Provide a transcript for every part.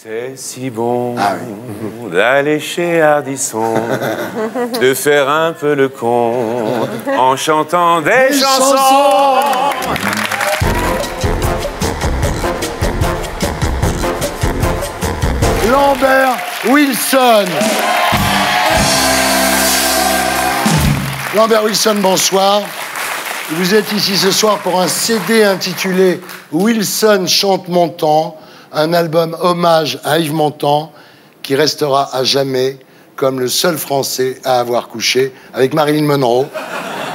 C'est si bon d'aller chez Ardisson, de faire un peu le con en chantant des chansons. Lambert Wilson. Lambert Wilson, bonsoir. Vous êtes ici ce soir pour un CD intitulé Wilson chante Montand, un album hommage à Yves Montand qui restera à jamais comme le seul Français à avoir couché avec Marilyn Monroe.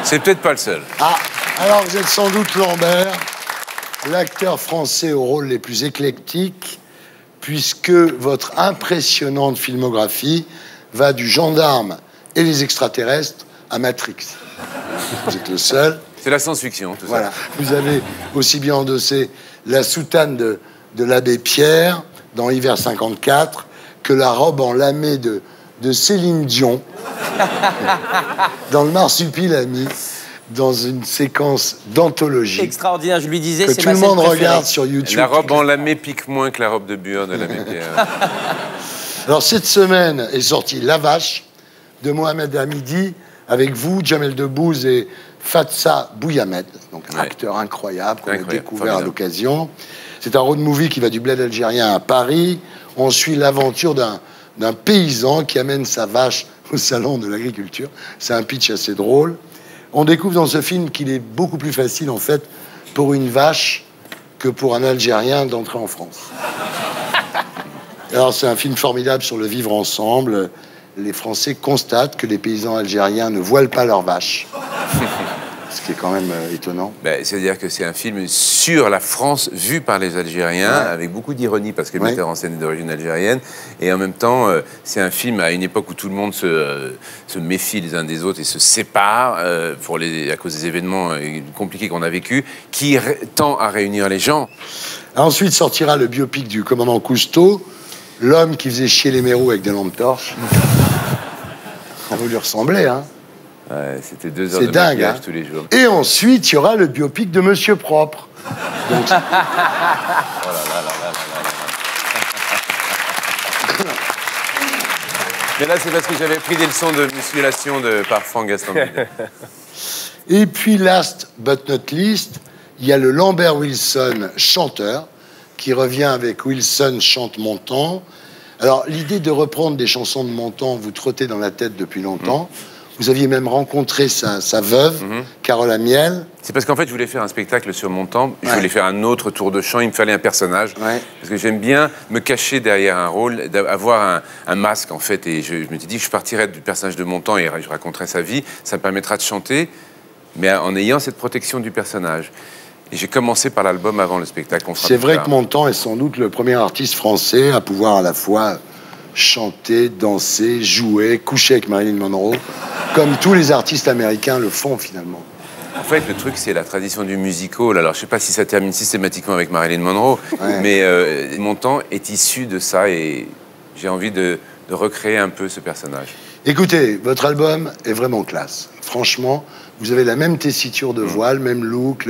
C'est peut-être pas le seul. Ah, alors vous êtes sans doute Lambert, l'acteur français aux rôles les plus éclectiques, puisque votre impressionnante filmographie va du gendarme et les extraterrestres à Matrix. Vous êtes le seul. C'est la science-fiction, tout ça. Vous avez aussi bien endossé la soutane de l'abbé Pierre dans Hiver 54 que la robe en lamé de Céline Dion dans le Marsupilami, dans une séquence d'anthologie. Extraordinaire, je lui disais, que tout le monde regarde sur YouTube. La robe en lamé pique moins que la robe de bure de l'abbé Pierre. Alors cette semaine est sortie La Vache de Mohamed Hamidi avec vous, Jamel Debbouze et Fatsa Bouyamed, donc un acteur incroyable qu'on a découvert à l'occasion. C'est un road movie qui va du bled algérien à Paris. On suit l'aventure d'un paysan qui amène sa vache au salon de l'agriculture. C'est un pitch assez drôle. On découvre dans ce film qu'il est beaucoup plus facile, en fait, pour une vache que pour un Algérien d'entrer en France. Alors, c'est un film formidable sur le vivre ensemble. Les Français constatent que les paysans algériens ne voilent pas leurs vaches. Ce qui est quand même étonnant. C'est-à-dire que c'est un film sur la France vue par les Algériens, avec beaucoup d'ironie, parce que le metteur en scène est d'origine algérienne. Et en même temps, c'est un film à une époque où tout le monde se méfie les uns des autres et se sépare à cause des événements compliqués qu'on a vécus, qui tend à réunir les gens. Ensuite sortira le biopic du commandant Cousteau, l'homme qui faisait chier les mérous avec des lampes torches. Vous lui ressemblez, hein? Ouais, c'était 2 heures de maquillage tous les jours. Et ensuite, il y aura le biopic de Monsieur Propre. Donc... Mais là, c'est parce que j'avais pris des leçons de musculation par Franck Gaston. Et puis, last but not least, il y a le Lambert Wilson chanteur qui revient avec Wilson chante Montand. Alors, l'idée de reprendre des chansons de Montand vous trottait dans la tête depuis longtemps. Vous aviez même rencontré sa veuve, Carole Amiel. C'est parce qu'en fait, je voulais faire un spectacle sur Montand. Je voulais faire un autre tour de chant. Il me fallait un personnage. Parce que j'aime bien me cacher derrière un rôle, avoir un masque, en fait. Et je me suis dit que je partirais du personnage de Montand et je raconterais sa vie. Ça me permettra de chanter, mais en ayant cette protection du personnage. Et j'ai commencé par l'album avant le spectacle. C'est vrai que Montand est sans doute le premier artiste français à pouvoir à la fois chanter, danser, jouer, coucher avec Marilyn Monroe, comme tous les artistes américains le font finalement. En fait, le truc, c'est la tradition du musical. Alors, je ne sais pas si ça termine systématiquement avec Marilyn Monroe, mais Montand est issu de ça et j'ai envie de recréer un peu ce personnage. Écoutez, votre album est vraiment classe. Franchement, vous avez la même tessiture de voix, le même look,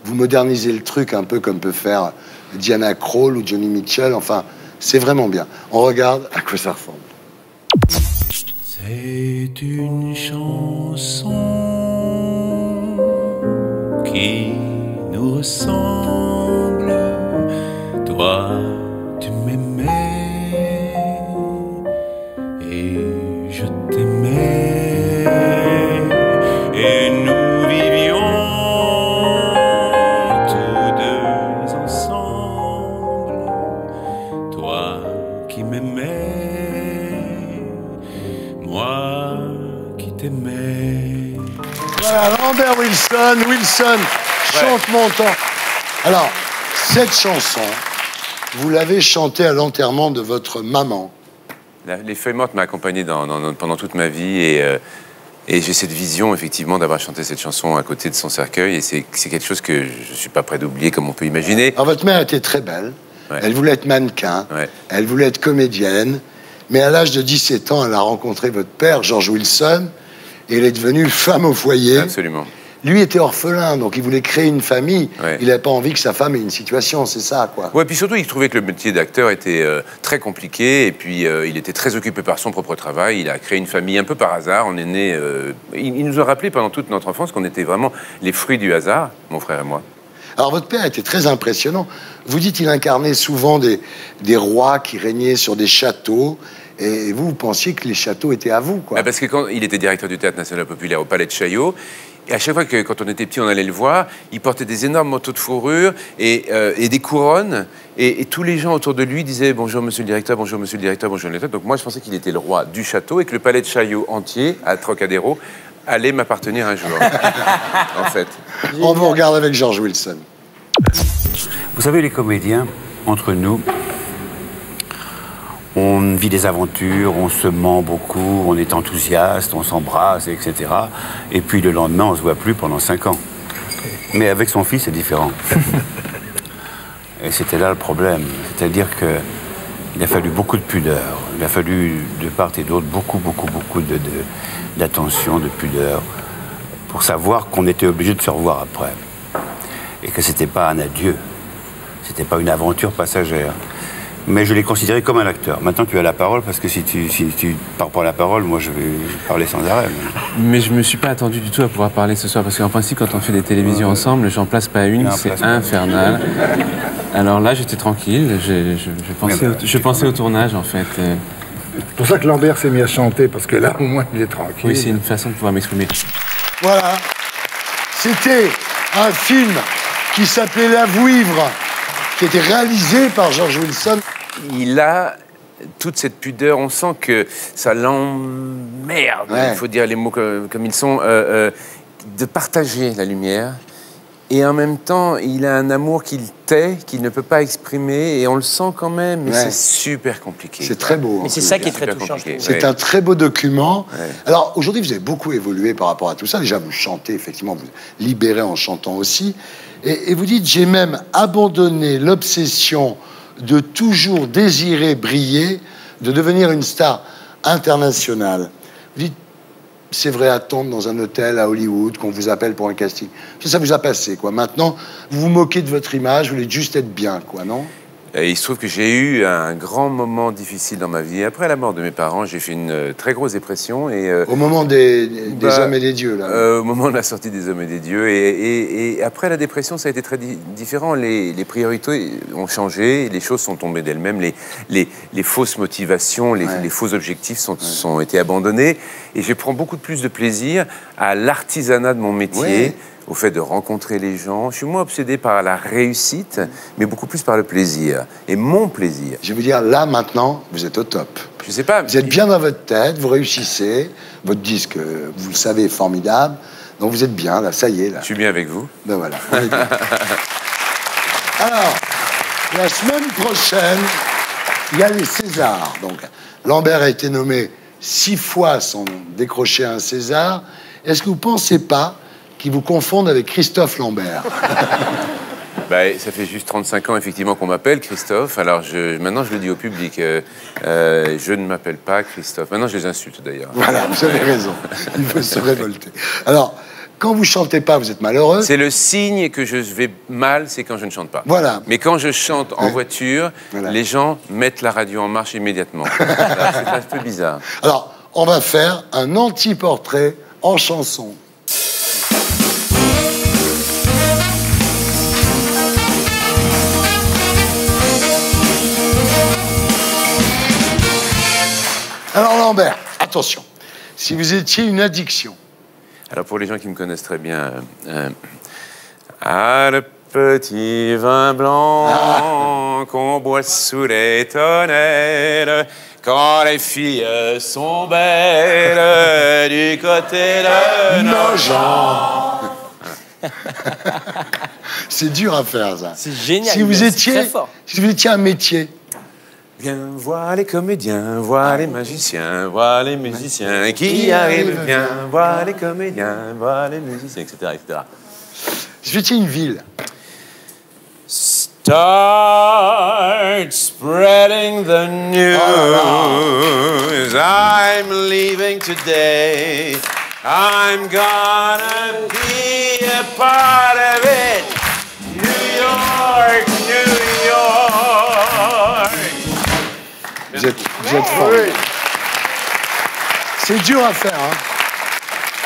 vous modernisez le truc un peu comme peut faire Diana Krall ou Johnny Mitchell, enfin... C'est vraiment bien. On regarde à quoi ça ressemble. C'est une chanson qui nous ressemble. Toi, tu m'aimais et je t'aimais. Et nous vivions tous deux ensemble. Toi qui m'aimais, moi qui t'aimais. Voilà, Lambert Wilson chante Montand. Alors, cette chanson, vous l'avez chantée à l'enterrement de votre maman. Les feuilles mortes m'ont accompagné pendant toute ma vie et j'ai cette vision, effectivement, d'avoir chanté cette chanson à côté de son cercueil. Et c'est quelque chose que je ne suis pas prêt d'oublier, comme on peut imaginer. Alors, votre mère était très belle. Elle voulait être mannequin. Elle voulait être comédienne. Mais à l'âge de 17 ans, elle a rencontré votre père, George Wilson. Et elle est devenue femme au foyer. Absolument. lui était orphelin, donc il voulait créer une famille. Ouais. Il n'avait pas envie que sa femme ait une situation, c'est ça, quoi. Ouais, puis surtout, il trouvait que le métier d'acteur était très compliqué, et puis il était très occupé par son propre travail. Il a créé une famille un peu par hasard. On est né. Il nous a rappelé pendant toute notre enfance qu'on était vraiment les fruits du hasard, mon frère et moi. Alors, votre père était très impressionnant. Vous dites qu'il incarnait souvent des rois qui régnaient sur des châteaux. Et vous pensiez que les châteaux étaient à vous, quoi. Bah parce que quand il était directeur du Théâtre National Populaire au Palais de Chaillot, et à chaque fois que, quand on était petit, on allait le voir, il portait des énormes manteaux de fourrure et des couronnes. Et tous les gens autour de lui disaient « Bonjour, monsieur le directeur, bonjour, monsieur le directeur, bonjour, le directeur ». Donc moi, je pensais qu'il était le roi du château et que le Palais de Chaillot entier, à Trocadéro, allait m'appartenir un jour, en fait. On vous regarde avec George Wilson. Vous savez, les comédiens, entre nous, on vit des aventures, on se ment beaucoup, on est enthousiaste, on s'embrasse, etc. Et puis le lendemain, on ne se voit plus pendant 5 ans. Mais avec son fils, c'est différent. Et c'était là le problème. C'est-à-dire qu'il a fallu beaucoup de pudeur. Il a fallu, de part et d'autre, beaucoup d'attention, de pudeur, pour savoir qu'on était obligé de se revoir après. Et que c'était pas un adieu. C'était pas une aventure passagère. Mais je l'ai considéré comme un acteur. Maintenant, tu as la parole, parce que si tu pars pas la parole, moi, je vais parler sans arrêt. Mais je me suis pas attendu du tout à pouvoir parler ce soir, parce qu'en principe, quand on fait des télévisions ensemble, j'en place pas une, c'est infernal. Alors là, j'étais tranquille, je pensais au tournage, en fait. C'est pour ça que Lambert s'est mis à chanter, parce que là, au moins, il est tranquille. Oui, c'est une façon de pouvoir m'exprimer. Voilà. C'était un film qui s'appelait L'Avouivre, qui était réalisé par George Wilson. Il a toute cette pudeur, on sent que ça l'emmerde, il faut dire les mots comme ils sont, de partager la lumière. Et en même temps, il a un amour qu'il tait, qu'il ne peut pas exprimer, et on le sent quand même, mais c'est super compliqué. C'est très beau. Mais c'est ça qui est très touchant. C'est un très beau document. Alors, aujourd'hui, vous avez beaucoup évolué par rapport à tout ça. Déjà, vous chantez, effectivement, vous libérez en chantant aussi. Et vous dites, j'ai même abandonné l'obsession de toujours désirer briller, de devenir une star internationale. Vous dites, c'est vrai, attendre dans un hôtel à Hollywood, qu'on vous appelle pour un casting. Ça vous a passé, quoi. Maintenant, vous vous moquez de votre image, vous voulez juste être bien, quoi, non ? Et il se trouve que j'ai eu un grand moment difficile dans ma vie. Après la mort de mes parents, j'ai fait une très grosse dépression. Et, au moment des Hommes et des Dieux, là. Au moment de la sortie des Hommes et des Dieux. Et après la dépression, ça a été très différent. Les priorités ont changé, les choses sont tombées d'elles-mêmes, les fausses motivations, les faux objectifs sont été abandonnés. Et je prends beaucoup plus de plaisir à l'artisanat de mon métier. Au fait de rencontrer les gens. Je suis moins obsédé par la réussite, mais beaucoup plus par le plaisir. Et mon plaisir. Je vais vous dire, là, maintenant, vous êtes au top. Je sais pas. Vous êtes bien dans votre tête, vous réussissez. Votre disque, vous le savez, est formidable. Donc vous êtes bien, là, ça y est. Là. Je suis bien avec vous. Ben voilà, on est bien. Alors, la semaine prochaine, il y a les Césars. Donc, Lambert a été nommé 6 fois sans décrocher un César. Est-ce que vous ne pensez pas qui vous confondent avec Christophe Lambert? Ça fait juste 35 ans, effectivement, qu'on m'appelle Christophe. Alors, maintenant, je le dis au public. Je ne m'appelle pas Christophe. Maintenant, je les insulte, d'ailleurs. Voilà, vous avez raison. Il faut se révolter. Alors, quand vous chantez pas, vous êtes malheureux. C'est le signe que je vais mal, c'est quand je ne chante pas. Voilà. Mais quand je chante en voiture, les gens mettent la radio en marche immédiatement. C'est un peu bizarre. Alors, on va faire un anti-portrait en chanson. Alors Lambert, attention, si vous étiez une addiction. Alors pour les gens qui me connaissent très bien, le petit vin blanc qu'on boit sous les tonnelles, quand les filles sont belles du côté de nos gens. C'est dur à faire ça. C'est génial. Si vous étiez un métier. Viens voir les comédiens, voir les magiciens, voir les musiciens qui arrivent. Viens voir les comédiens, voir les musiciens, etc., etc. Si vous étiez une ville. Start spreading the news. I'm leaving today. I'm gonna be a part of it. New York, New York. Vous êtes fort. C'est dur à faire, hein.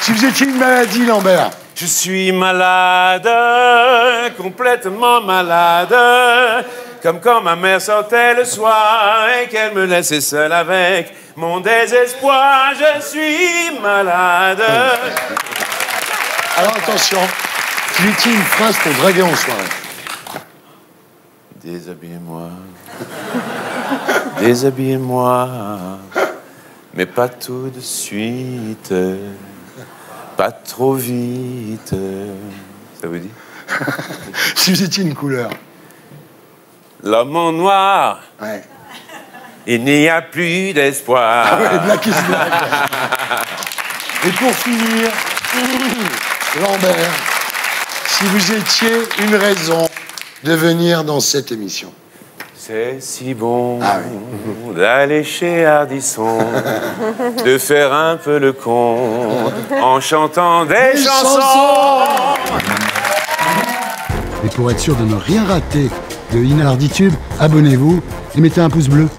Si vous étiez une maladie, Lambert. Je suis malade, complètement malade, comme quand ma mère sortait le soir et qu'elle me laissait seule avec mon désespoir. Je suis malade. Alors attention, si vous étiez une phrase pour draguer en soirée. Déshabillez-moi, déshabillez-moi, mais pas tout de suite. Pas trop vite. Ça vous dit? Si vous étiez une couleur. L'homme en noir. Ouais. Il n'y a plus d'espoir. Ah ouais, Black is Black. Et pour finir, Lambert, si vous étiez une raison de venir dans cette émission. C'est si bon d'aller chez Ardisson, de faire un peu le con en chantant des chansons. Et pour être sûr de ne rien rater de Inarditube, abonnez-vous et mettez un pouce bleu.